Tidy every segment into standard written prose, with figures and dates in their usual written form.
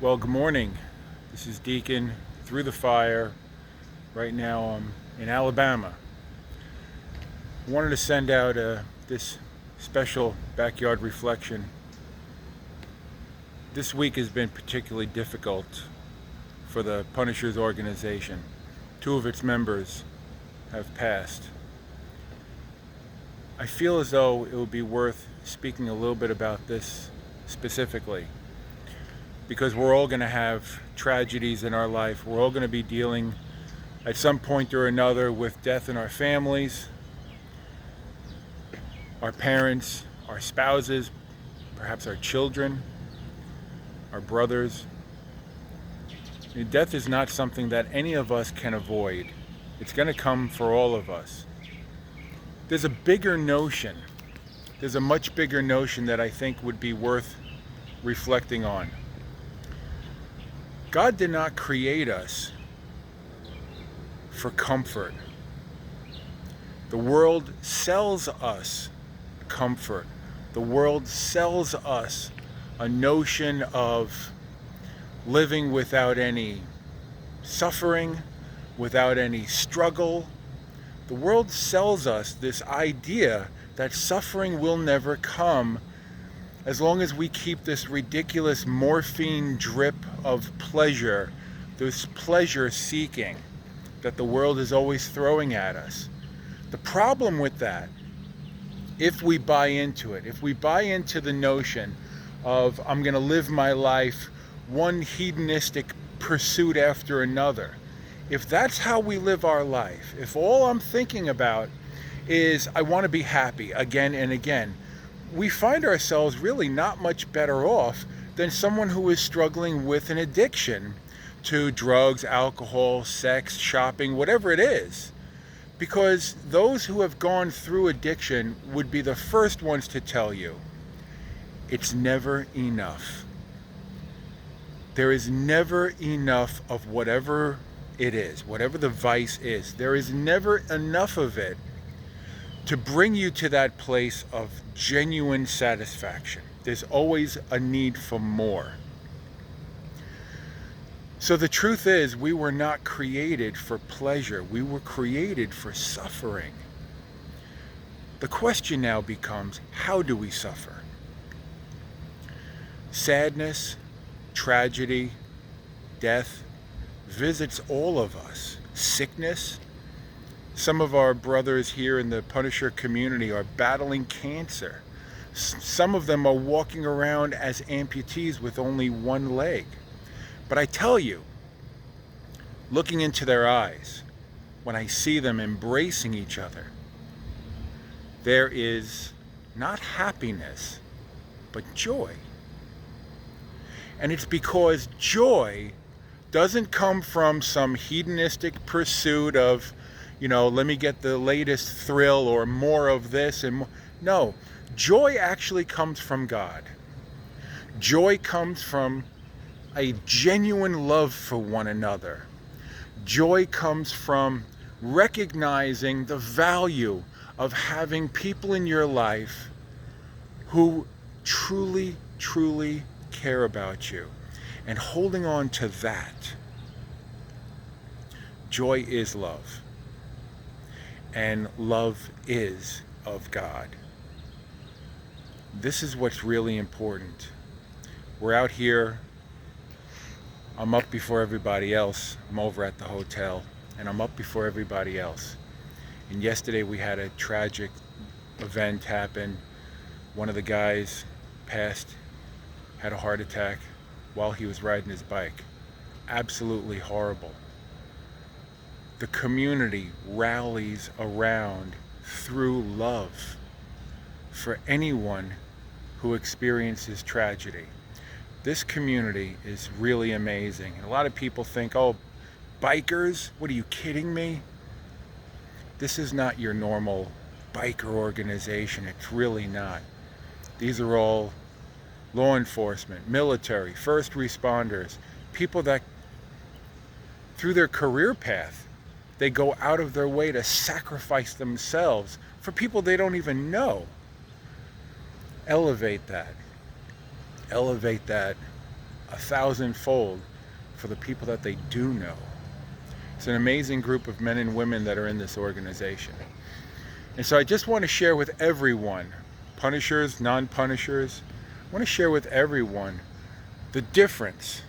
Well, good morning. This is Deacon through the fire. Right now, I'm in Alabama. I wanted to send out this special backyard reflection. This week has been particularly difficult for the Punishers organization. Two of its members have passed. I feel as though it would be worth speaking a little bit about this specifically because we're all going to have tragedies in our life. We're all going to be dealing at some point or another with death in our families, our parents, our spouses, perhaps our children, our brothers. Death is not something that any of us can avoid. It's going to come for all of us. There's a bigger notion. There's a much bigger notion that I think would be worth reflecting on. God did not create us for comfort. The world sells us comfort. The world sells us a notion of living without any suffering, without any struggle. The world sells us this idea that suffering will never come as long as we keep this ridiculous morphine drip of pleasure, this pleasure seeking that the world is always throwing at us. The problem with that, if we buy into it, if we buy into the notion of I'm going to live my life one hedonistic pursuit after another, if that's how we live our life, if all I'm thinking about is I want to be happy again and again, we find ourselves really not much better off than someone who is struggling with an addiction to drugs, alcohol, sex, shopping, whatever it is. Because those who have gone through addiction would be the first ones to tell you it's never enough. There is never enough of whatever it is, whatever the vice is. There is never enough of it to bring you to that place of genuine satisfaction. There's always a need for more. So the truth is, we were not created for pleasure. We were created for suffering. The question now becomes, how do we suffer? Sadness, tragedy, death visits all of us. Sickness. Some of our brothers here in the Punisher community are battling cancer. Some of them are walking around as amputees with only one leg. But I tell you, looking into their eyes, when I see them embracing each other, there is not happiness, but joy. And it's because joy doesn't come from some hedonistic pursuit of, let me get the latest thrill or more of this and more. No, joy actually comes from God. Joy comes from a genuine love for one another. Joy comes from recognizing the value of having people in your life who truly, truly care about you and holding on to that. Joy is love. And love is of God. This is what's really important. We're out here. I'm up before everybody else. I'm over at the hotel, and I'm up before everybody else. And yesterday we had a tragic event happen. One of the guys passed, had a heart attack while he was riding his bike. Absolutely horrible. The community rallies around through love for anyone who experiences tragedy. This community is really amazing. And a lot of people think, oh, bikers? What are you kidding me? This is not your normal biker organization. It's really not. These are all law enforcement, military, first responders, people that through their career path, they go out of their way to sacrifice themselves for people they don't even know. Elevate that. Elevate that 1,000-fold for the people that they do know. It's an amazing group of men and women that are in this organization. And so I just want to share with everyone, punishers, non-punishers, I want to share with everyone the difference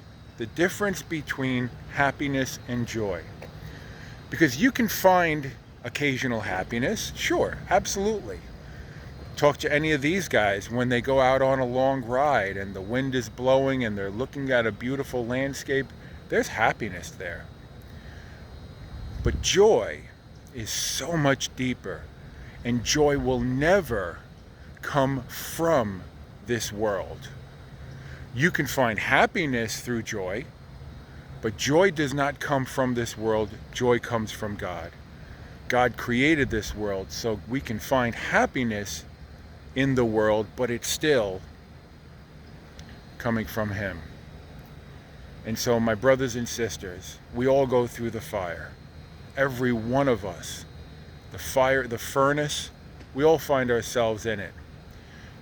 between happiness and joy. Because you can find occasional happiness, sure, absolutely. Talk to any of these guys when they go out on a long ride and the wind is blowing and they're looking at a beautiful landscape, there's happiness there. But joy is so much deeper, and joy will never come from this world. You can find happiness through joy, but joy does not come from this world. Joy comes from God. God created this world so we can find happiness in the world, but it's still coming from Him. And so, my brothers and sisters, we all go through the fire. Every one of us. The fire, the furnace, we all find ourselves in it.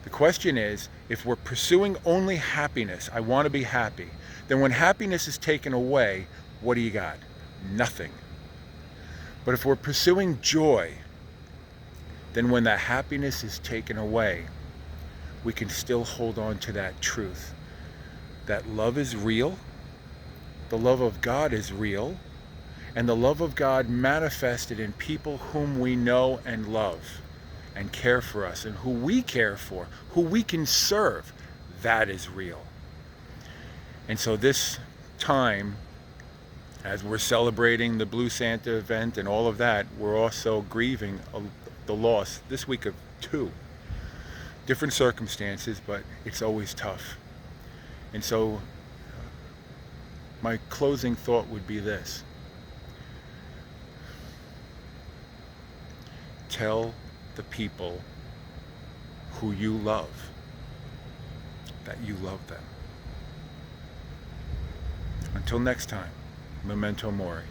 The question is, if we're pursuing only happiness, I want to be happy, then when happiness is taken away, what do you got? Nothing. But if we're pursuing joy, then when that happiness is taken away, we can still hold on to that truth. That love is real, the love of God is real, and the love of God manifested in people whom we know and love and care for us, and who we care for, who we can serve, that is real. And so this time, as we're celebrating the Blue Santa event and all of that, we're also grieving the loss this week of 2 different circumstances, but it's always tough. And so my closing thought would be this: tell the people who you love that you love them. Until next time, Memento Mori.